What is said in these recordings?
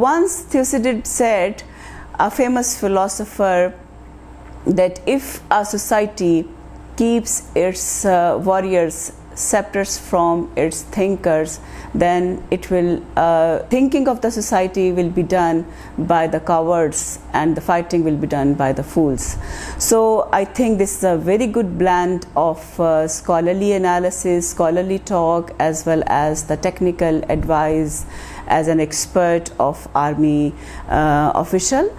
Once Thucydides said, a famous philosopher, that if a society keeps its warriors separate from its thinkers, then it will thinking of the society will be done by the cowards and the fighting will be done by the fools. So I think this is a very good blend of scholarly analysis, scholarly talk, as well as the technical advice as an expert of army official.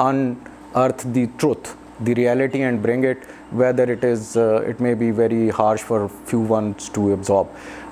unearth the truth, the reality and bring it, whether it may be very harsh for few ones to absorb.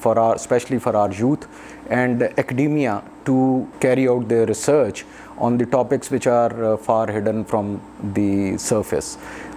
for our, especially for our youth and academia to carry out their research on the topics which are far hidden from the surface.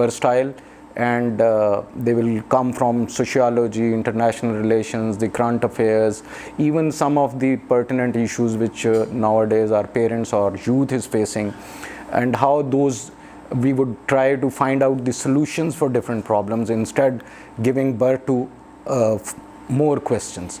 versatile and they will come from sociology, international relations, the current affairs, even some of the pertinent issues which nowadays our parents or youth is facing, and how those we would try to find out the solutions for different problems instead giving birth to more questions.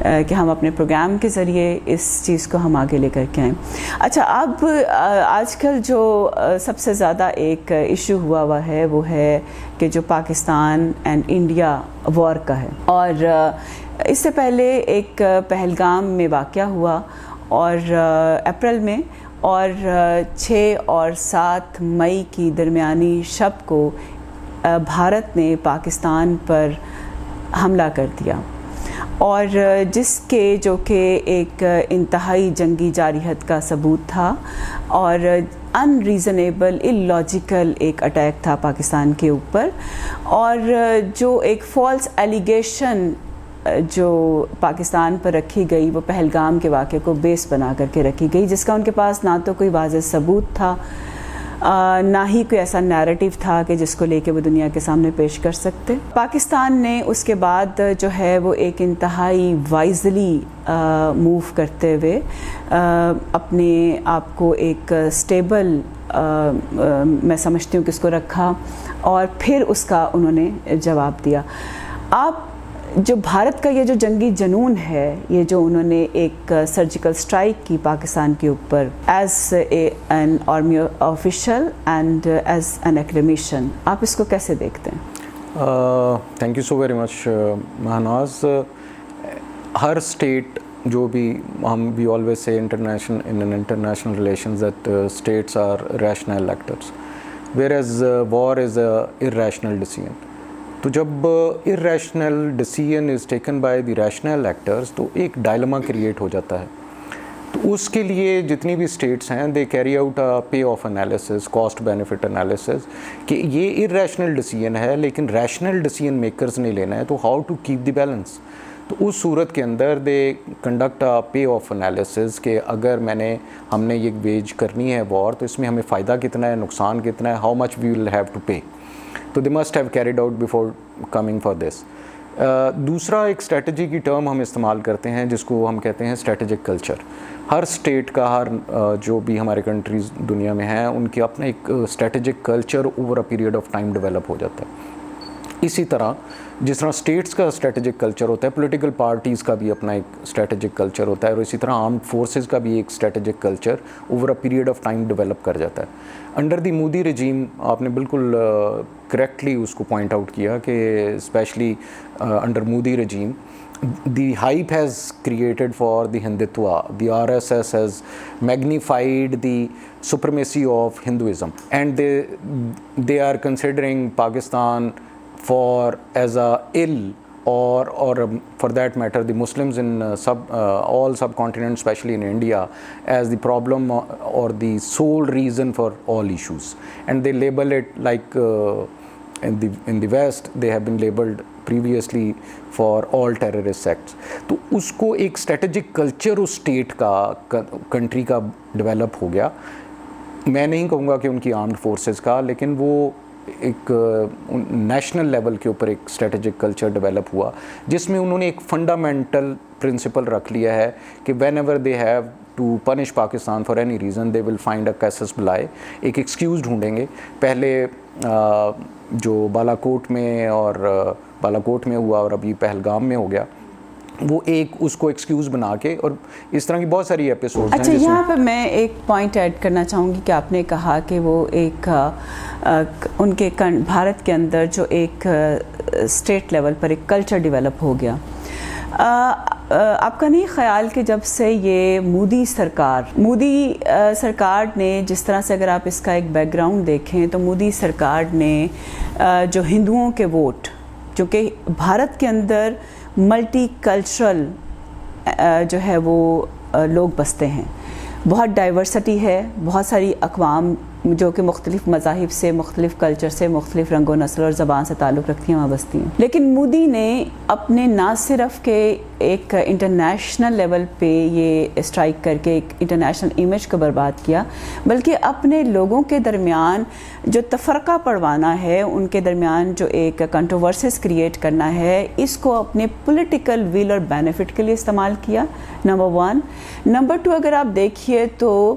کہ ہم اپنے programme کے ذریعے اس چیز کو ہم آگے لے کر کے آئیں. اچھا، اب آج کل جو سب سے زیادہ ایک ایشو ہوا ہے وہ ہے کہ جو پاکستان اینڈ انڈیا وار کا ہے، اور اس سے پہلے ایک پہلگام میں واقعہ ہوا اور اپریل میں، اور 6 اور 7 مئی کی درمیانی شب کو بھارت نے پاکستان پر حملہ کر دیا، اور جس کے جو کہ ایک انتہائی جنگی جارحیت کا ثبوت تھا اور ان ریزنیبل اللاجیکل ایک اٹیک تھا پاکستان کے اوپر، اور جو ایک فالس ایلیگیشن جو پاکستان پر رکھی گئی وہ پہلگام کے واقعے کو بیس بنا کر کے رکھی گئی، جس کا ان کے پاس نہ تو کوئی واضح ثبوت تھا، نہ ہی کوئی ایسا نیریٹو تھا کہ جس کو لے کے وہ دنیا کے سامنے پیش کر سکتے. پاکستان نے اس کے بعد جو ہے وہ ایک انتہائی وائزلی موو کرتے ہوئے اپنے آپ کو ایک سٹیبل میں سمجھتی ہوں کہ اس کو رکھا، اور پھر اس کا انہوں نے جواب دیا. آپ جو بھارت کا یہ جو جنگی جنون ہے، یہ جو انہوں نے ایک سرجیکل اسٹرائک کی پاکستان کے اوپر as an army official and as an academician, آپ اس کو کیسے دیکھتے ہیں؟ Thank you so very much Mehnaz. ہر اسٹیٹ جو بھی we always say international relations that states are rational actors whereas war is a irrational decision. تو جب irrational decision is taken by the rational actors تو ایک ڈائلما کریٹ ہو جاتا ہے. تو اس کے لیے جتنی بھی اسٹیٹس ہیں they carry out a payoff analysis, cost benefit analysis, کہ یہ irrational decision ہے لیکن ریشنل decision میکرز نے لینا ہے، تو how to keep the balance. تو اس صورت کے اندر they conduct a payoff analysis کہ اگر ہم نے یہ ویج کرنی ہے وار تو اس میں ہمیں فائدہ کتنا ہے، نقصان کتنا ہے، how much we will have to pay. تو they must have carried out before coming for this. دوسرا ایک اسٹریٹجی کی ٹرم ہم استعمال کرتے ہیں جس کو ہم کہتے ہیں اسٹریٹجک کلچر. ہر اسٹیٹ کا، ہر جو بھی ہمارے کنٹریز دنیا میں ہیں ان کے اپنا ایک strategic culture over a period of time develop ہو جاتا ہے. اسی طرح جس طرح اسٹیٹس کا اسٹریٹجک کلچر ہوتا ہے، پولیٹیکل پارٹیز کا بھی اپنا ایک اسٹریٹجک کلچر ہوتا ہے، اور اسی طرح آرمڈ فورسز کا بھی ایک strategic culture over a period of time develop کر جاتا ہے. انڈر دی مودی رجیم آپ نے بالکل کریکٹلی اس کو پوائنٹ آؤٹ کیا کہ especially under Modi regime the hype has created for the Hindutva. The RSS has magnified the supremacy of Hinduism, and they are considering Pakistan as a ill, or for that matter the Muslims in all subcontinents, especially in India, as the problem or the sole reason for all issues, and they label it like in the West they have been labeled previously for all terrorist acts. تو اس کو ایک strategic culture اس state کا، country کا develop ہو گیا. میں نہیں کہوں گا کہ ان کی آرمڈ فورسز کا، لیکن وہ ایک نیشنل لیول کے اوپر ایک اسٹریٹجک کلچر ڈیولپ ہوا جس میں انہوں نے ایک فنڈامنٹل پرنسپل رکھ لیا ہے کہ whenever they have to punish Pakistan for any reason they will find a cases بلائے، ایک ایکسکیوز ڈھونڈیں گے. پہلے جو بالا کوٹ میں ہوا اور ابھی پہلگام میں ہو گیا، وہ ایک اس کو ایکسکیوز بنا کے، اور اس طرح کی بہت ساری ایپیسوڈ ہیں. اچھا، یہاں پہ میں ایک پوائنٹ ایڈ کرنا چاہوں گی کہ آپ نے کہا کہ وہ ایک ان کے بھارت کے اندر جو ایک اسٹیٹ لیول پر ایک کلچر ڈیولپ ہو گیا. آپ کا نہیں خیال کہ جب سے یہ مودی سرکار نے جس طرح سے، اگر آپ اس کا ایک بیک گراؤنڈ دیکھیں تو مودی سرکار نے جو ہندوؤں کے ووٹ، چونکہ بھارت کے اندر ملٹی کلچرل جو ہے وہ لوگ بستے ہیں، بہت ڈائیورسٹی ہے، بہت ساری اقوام جو کہ مختلف مذاہب سے، مختلف کلچر سے، مختلف رنگ و نسل اور زبان سے تعلق رکھتی ہیں، وہاں بستی ہیں. لیکن مودی نے اپنے نہ صرف کہ ایک انٹرنیشنل لیول پہ یہ اسٹرائک کر کے ایک انٹرنیشنل امیج کو برباد کیا، بلکہ اپنے لوگوں کے درمیان جو تفرقہ پڑوانا ہے، ان کے درمیان جو ایک کنٹروورسیز کریٹ کرنا ہے، اس کو اپنے پولیٹیکل ویل اور بینیفٹ کے لیے استعمال کیا. نمبر 1. نمبر 2، اگر آپ دیکھیے تو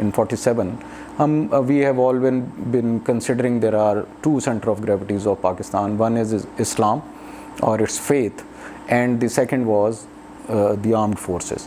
in 47 we have all been considering there are 2 center of gravities of Pakistan. One is Islam or its faith, and the second was the armed forces.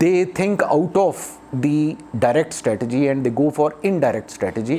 they think out of the direct strategy and they go for indirect strategy.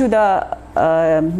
to the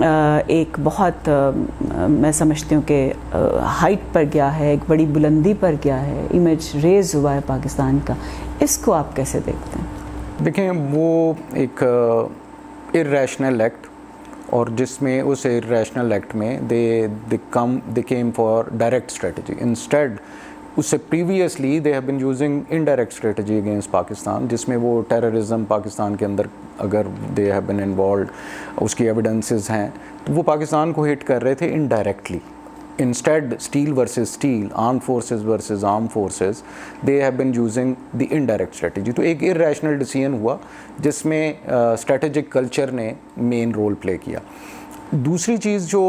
ایک بہت میں سمجھتی ہوں کہ height پر گیا ہے, ایک بڑی بلندی پر گیا ہے, امیج ریز ہوا ہے پاکستان کا, اس کو آپ کیسے دیکھتے ہیں؟ دیکھیں وہ ایک ارریشنل ایکٹ, اور جس میں اس ارریشنل ایکٹ میں they came for direct strategy instead. اس سے previously they have been using indirect strategy against Pakistan, جس میں وہ ٹیررزم پاکستان کے اندر اگر دے ہیو بن انوالوڈ, اس کی ایویڈنسز ہیں, تو وہ پاکستان کو ہٹ کر رہے تھے indirectly. Instead steel versus steel, arm forces versus arm forces, they have been using the indirect strategy. تو ایک ارریشنل ڈیسیژن ہوا جس میں اسٹریٹجک کلچر نے مین رول پلے کیا. دوسری چیز جو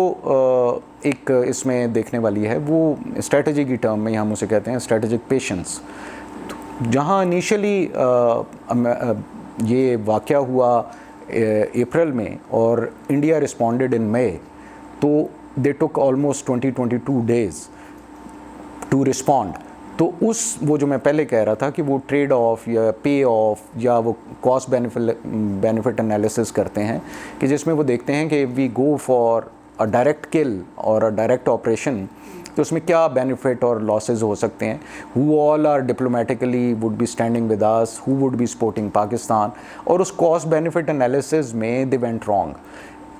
ایک اس میں دیکھنے والی ہے وہ اسٹریٹجی کی ٹرم میں ہم اسے کہتے ہیں اسٹریٹجک پیشنس. جہاں انیشلی یہ واقعہ ہوا اپریل میں اور انڈیا رسپونڈڈ ان مئی, تو دے ٹک آلموسٹ 22 days ٹو رسپونڈ. تو وہ جو میں پہلے کہہ رہا تھا کہ وہ ٹریڈ آف یا پے آف یا وہ کاسٹ بینیفٹ انالیسس کرتے ہیں, کہ جس میں وہ دیکھتے ہیں کہ وی گو فار اے ڈائریکٹ کل اور اے ڈائریکٹ آپریشن, تو اس میں کیا بینیفٹ اور لاسز ہو سکتے ہیں. Who all are diplomatically would be standing with us, who would be supporting Pakistan. اور اس کاسٹ بینیفٹ انالیسز میں they went wrong.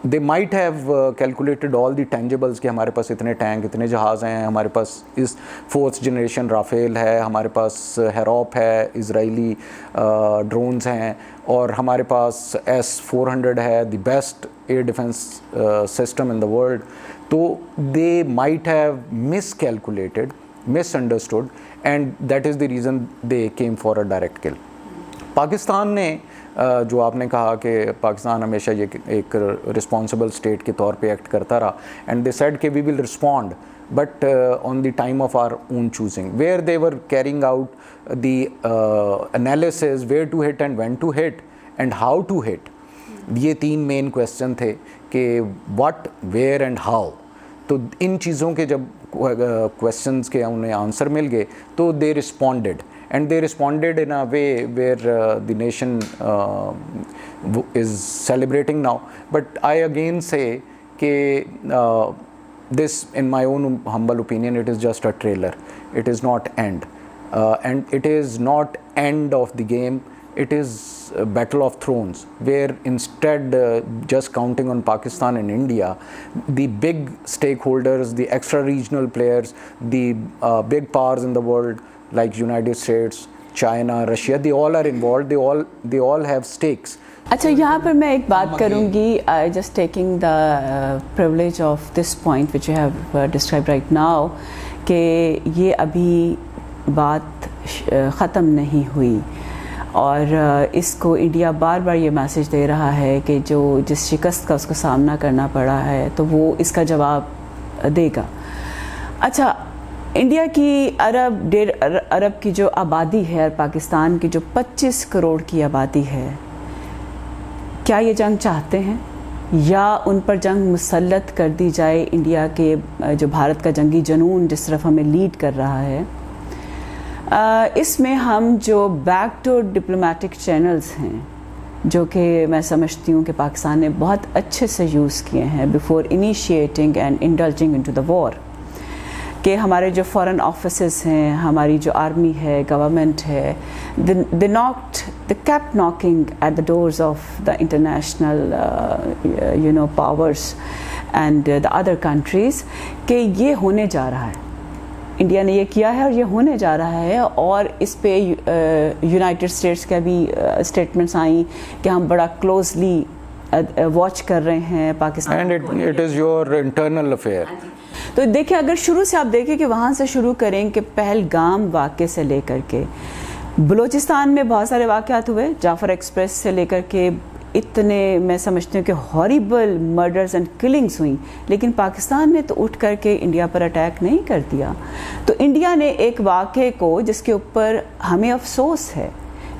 They might have calculated all the tangibles کہ ہمارے پاس اتنے ٹینک, اتنے جہاز ہیں, ہمارے پاس اس 4th جنریشن رافیل ہے, ہمارے پاس ہیروپ ہے, اسرائیلی ڈرونز ہیں, اور ہمارے پاس S-400 ہے, the best air defence system in the world. تو they might have miscalculated, misunderstood, and that is the reason they came for a direct kill. Pakistan نے جو آپ نے کہا کہ پاکستان ہمیشہ یہ ایک رسپانسبل اسٹیٹ کے طور پہ ایکٹ کرتا رہا, اینڈ دے سیڈ کہ we will respond but on the time of our own choosing, where they were carrying out the analysis where to hit and when to hit and how to hit. یہ 3 مین question تھے کہ what, where and how. تو ان چیزوں کے جب questions کے انہیں answer مل گئے تو دے رسپونڈڈ, and they responded in a way where the nation is celebrating now. But I again say that this, in my own humble opinion, it is just a trailer. It is not end, and it is not end of the game. It is a Battle of Thrones, where instead just counting on Pakistan and India, the big stakeholders, the extra regional players, the big powers in the world like United States, China, Russia, they all are involved, they all have stakes. اچھا, یہاں پر میں ایک بات کروں گی, just taking the privilege of this point which you have describe right now, کہ یہ ابھی بات ختم نہیں ہوئی, اور اس کو انڈیا بار بار یہ میسج دے رہا ہے کہ جس شکست کا اس کو سامنا کرنا پڑا ہے تو وہ اس کا جواب دے گا. اچھا, انڈیا کی عرب کی جو آبادی ہے اور پاکستان کی جو 25 کروڑ کی آبادی ہے, کیا یہ جنگ چاہتے ہیں یا ان پر جنگ مسلط کر دی جائے؟ انڈیا کے جو بھارت کا جنگی جنون جس طرف ہمیں لیڈ کر رہا ہے, اس میں ہم جو بیک ڈور ڈپلومیٹک چینلز ہیں جو کہ میں سمجھتی ہوں کہ پاکستان نے بہت اچھے سے یوز کیے ہیں before initiating and indulging into the war, کہ ہمارے جو فارن آفیسز ہیں, ہماری جو آرمی ہے, گورنمنٹ ہے, they kept knocking at the doors of the international powers and the other countries, کہ یہ ہونے جا رہا ہے, انڈیا نے یہ کیا ہے اور یہ ہونے جا رہا ہے. اور اس پہ یونائٹڈ اسٹیٹس کا بھی اسٹیٹمنٹس آئیں کہ ہم بڑا کلوزلی واچ کر رہے ہیں Pakistan. And it is your internal affair. تو دیکھیں, اگر شروع سے آپ دیکھیں کہ وہاں سے شروع کریں کہ پہلگام واقعے سے لے کر کے بلوچستان میں بہت سارے واقعات ہوئے, جعفر ایکسپریس سے لے کر کے اتنے میں سمجھتی ہوں کہ ہاریبل مرڈرز اینڈ کلنگس ہوئیں, لیکن پاکستان نے تو اٹھ کر کے انڈیا پر اٹیک نہیں کر دیا. تو انڈیا نے ایک واقعے کو جس کے اوپر ہمیں افسوس ہے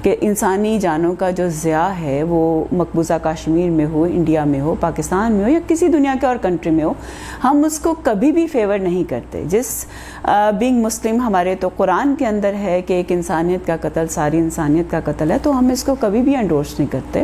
کہ انسانی جانوں کا جو ضیاع ہے وہ مقبوضہ کشمیر میں ہو, انڈیا میں ہو, پاکستان میں ہو یا کسی دنیا کے اور کنٹری میں ہو, ہم اس کو کبھی بھی فیور نہیں کرتے. جس بینگ مسلم ہمارے تو قرآن کے اندر ہے کہ ایک انسانیت کا قتل ساری انسانیت کا قتل ہے, تو ہم اس کو کبھی بھی انڈورس نہیں کرتے.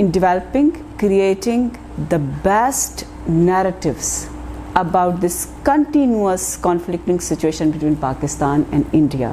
in developing, creating the best narratives about this continuous conflicting situation between Pakistan and India.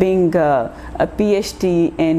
Being a PhD in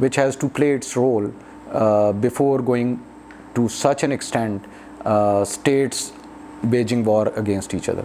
which has to play its role before going to such an extent states waging war against each other.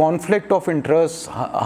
conflict of interest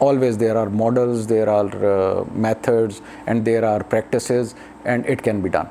always there are models, there are methods and there are practices and it can be done.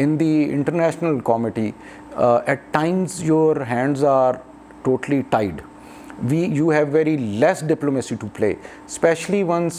in the international committee at times your hands are totally tied. You have very less diplomacy to play, especially once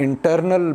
internal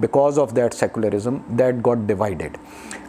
because of that secularism that got divided.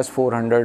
S-400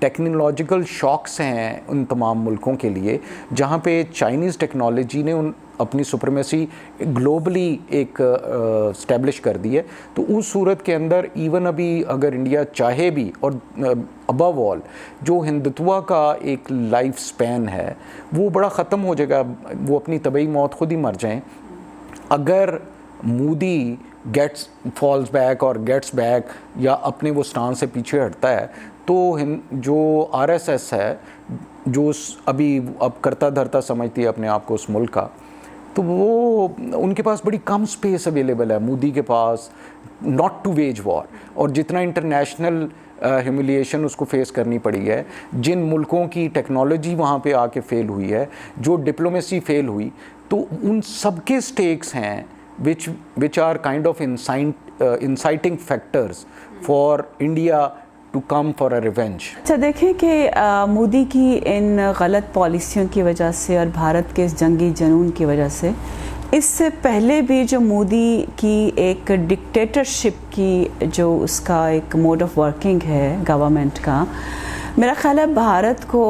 technological shocks ہیں ان تمام ملکوں کے لیے جہاں پہ Chinese technology نے اپنی supremacy globally ایک اسٹیبلش کر دی ہے. تو اس صورت کے اندر ایون ابھی اگر انڈیا چاہے بھی, اور ابو آل جو ہندتوا کا ایک لائف سپین ہے وہ بڑا ختم ہو جائے گا, وہ اپنی طبعی موت خود ہی مر جائیں اگر مودی فالز بیک اور گیٹس بیک یا اپنے وہ سٹان سے پیچھے ہٹتا ہے. تو جو آر ایس ایس ہے جو ابھی اب کرتا دھرتا سمجھتی ہے اپنے آپ کو اس ملک کا, تو وہ ان کے پاس بڑی کم سپیس اویلیبل ہے مودی کے پاس ناٹ ٹو ویج وار. اور جتنا انٹرنیشنل ہیوملیشن اس کو فیس کرنی پڑی ہے, جن ملکوں کی ٹیکنالوجی وہاں پہ آ کے فیل ہوئی ہے, جو ڈپلومیسی فیل ہوئی, تو ان سب کے سٹیکس ہیں which are kind of inciting factors for India to come for a revenge. اچھا دیکھیں کہ مودی کی ان غلط پالیسیوں کی وجہ سے اور بھارت کے اس جنگی جنون کی وجہ سے اس سے پہلے بھی جو مودی کی ایک ڈکٹیٹرشپ کی جو اس کا ایک موڈ آف ورکنگ ہے گورنمنٹ کا, میرا خیال ہے بھارت کو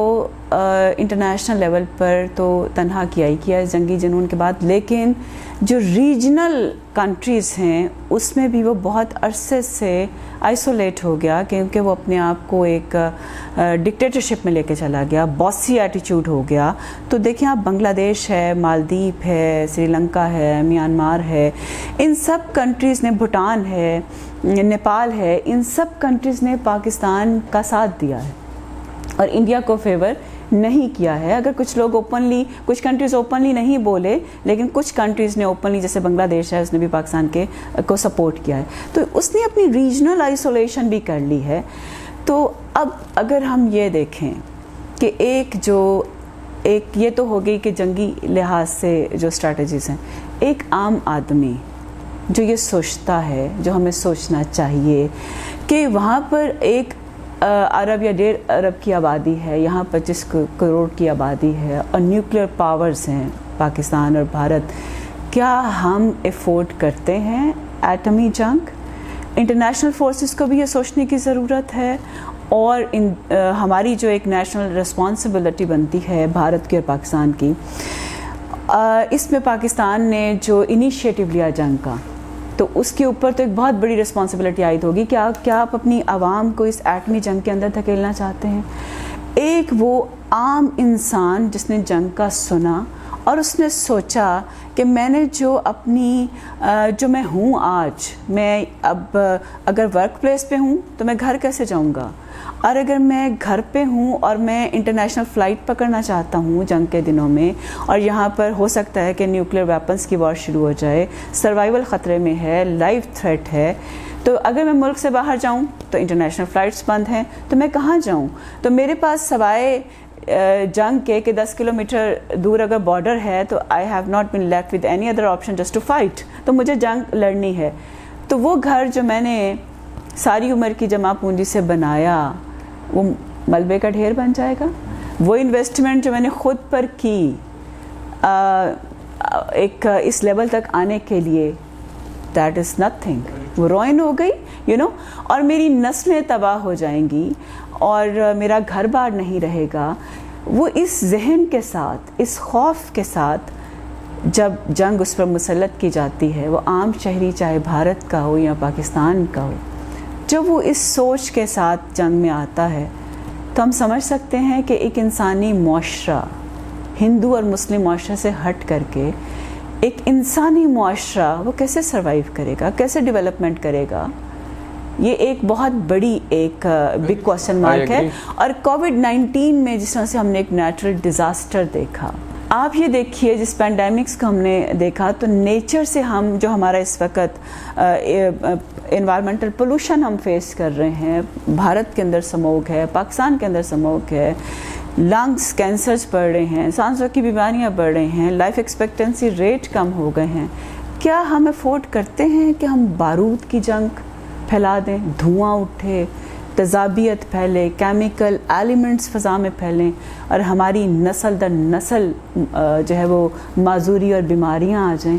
انٹرنیشنل لیول پر تو تنہا کیا ہی کیا جنگی جنون کے بعد, لیکن جو ریجنل کنٹریز ہیں اس میں بھی وہ بہت عرصے سے آئسولیٹ ہو گیا کیونکہ وہ اپنے آپ کو ایک ڈکٹیٹرشپ میں لے کے چلا گیا, باسی ایٹیچیوڈ ہو گیا. تو دیکھیں آپ بنگلہ دیش ہے, مالدیپ ہے, سری لنکا ہے, میانمار ہے, ان سب کنٹریز نے, بھوٹان ہے, نیپال ہے, ان سب کنٹریز نے پاکستان کا ساتھ دیا ہے اور انڈیا کو فیور نہیں کیا ہے. اگر کچھ لوگ اوپنلی, کچھ کنٹریز اوپنلی نہیں بولے, لیکن کچھ کنٹریز نے اوپنلی, جیسے بنگلہ دیش ہے, اس نے بھی پاکستان کو سپورٹ کیا ہے. تو اس نے اپنی ریجنل آئسولیشن بھی کر لی ہے. تو اب اگر ہم یہ دیکھیں کہ ایک یہ تو ہو گئی کہ جنگی لحاظ سے جو اسٹریٹجیز ہیں, ایک عام آدمی جو یہ سوچتا ہے, جو ہمیں سوچنا چاہیے کہ وہاں پر ایک ارب یا 1.5 ارب کی آبادی ہے, یہاں 25 کروڑ کی آبادی ہے اور نیوکلیر پاورز ہیں پاکستان اور بھارت, کیا ہم افورڈ کرتے ہیں ایٹمی جنگ؟ انٹرنیشنل فورسز کو بھی یہ سوچنے کی ضرورت ہے, اور ہماری جو ایک نیشنل رسپانسبلٹی بنتی ہے بھارت کی اور پاکستان کی, اس میں پاکستان نے جو انیشیٹو لیا جنگ کا, تو اس کے اوپر تو ایک بہت بڑی رسپانسبلٹی عائد ہوگی. کیا آپ اپنی عوام کو اس ایٹمی جنگ کے اندر دھکیلنا چاہتے ہیں؟ ایک وہ عام انسان جس نے جنگ کا سنا اور اس نے سوچا کہ میں نے جو میں ہوں آج, میں اب اگر ورک پلیس پہ ہوں تو میں گھر کیسے جاؤں گا, اور اگر میں گھر پہ ہوں اور میں انٹرنیشنل فلائٹ پکڑنا چاہتا ہوں جنگ کے دنوں میں, اور یہاں پر ہو سکتا ہے کہ نیوکلیر ویپنز کی وار شروع ہو جائے, سروائیول خطرے میں ہے, لائف تھریٹ ہے, تو اگر میں ملک سے باہر جاؤں تو انٹرنیشنل فلائٹس بند ہیں, تو میں کہاں جاؤں؟ تو میرے پاس سوائے جنگ کے کہ 10 کلومیٹر دور اگر بارڈر ہے تو I have not been left with any other option just to fight, تو مجھے جنگ لڑنی ہے. تو وہ گھر جو میں نے ساری عمر کی جمع پونجی سے بنایا وہ ملبے کا ڈھیر بن جائے گا. وہ انویسٹمنٹ جو میں نے خود پر کی ایک اس لیول تک آنے کے لیے, دیٹ از نتھنگ, وہ روئن ہو گئی اور میری نسلیں تباہ ہو جائیں گی اور میرا گھر بار نہیں رہے گا. وہ اس ذہن کے ساتھ, اس خوف کے ساتھ جب جنگ اس پر مسلط کی جاتی ہے, وہ عام شہری چاہے بھارت کا ہو یا پاکستان کا ہو, جب وہ اس سوچ کے ساتھ جنگ میں آتا ہے تو ہم سمجھ سکتے ہیں کہ ایک انسانی معاشرہ, ہندو اور مسلم معاشرے سے ہٹ کر کے ایک انسانی معاشرہ وہ کیسے سروائیو کرے گا, کیسے ڈیولپمنٹ کرے گا. یہ ایک بہت بڑی ایک بگ کوسچن مارک ہے. اور کووڈ-19 میں جس طرح سے ہم نے ایک نیچرل ڈیزاسٹر دیکھا, آپ یہ دیکھیے جس پینڈیمکس کو ہم نے دیکھا, تو نیچر سے ہم جو ہمارا اس وقت انوائرمنٹل پولوشن ہم فیس کر رہے ہیں, بھارت کے اندر سموگ ہے, پاکستان کے اندر سموگ ہے, لنگس کینسرز بڑھ رہے ہیں, سانسوں کی بیماریاں بڑھ رہی ہیں, لائف ایکسپیکٹنسی ریٹ کم ہو گئے ہیں. کیا ہم افورڈ کرتے ہیں کہ ہم بارود کی جنگ پھیلا دیں, دھواں اٹھے, تذابیت پھیلے, کیمیکل ایلیمنٹس فضا میں پھیلیں اور ہماری نسل در نسل جو ہے وہ معذوری اور بیماریاں آ جائیں؟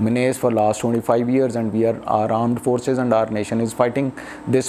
menace for last 25 years and our armed forces and our nation is fighting this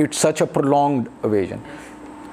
it's such a prolonged invasion।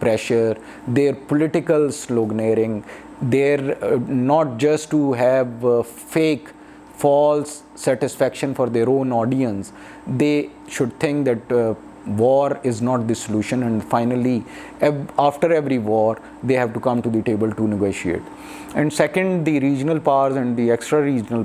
pressure, their political sloganeering, their not just to have fake, false satisfaction for their own audience. They should think that war is not the solution, and finally, after every war, they have to come to the table to negotiate. And second, the regional powers and the extra regional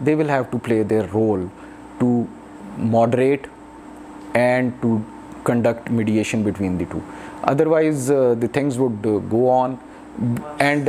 they will have to play their role to moderate and to conduct mediation between the two. Otherwise the things would go on, and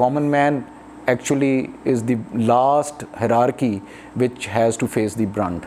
Common man actually is the last hierarchy which has to face the brunt.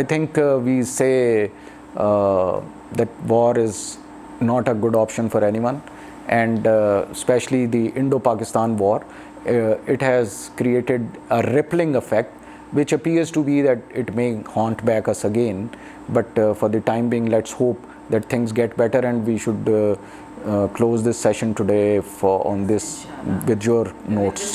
I think we say that war is not a good option for anyone, and especially the Indo-Pakistan war. It has created a rippling effect which appears to be that it may haunt back us again, but for the time being, let's hope that things get better, and we should close this session today on this with your notes.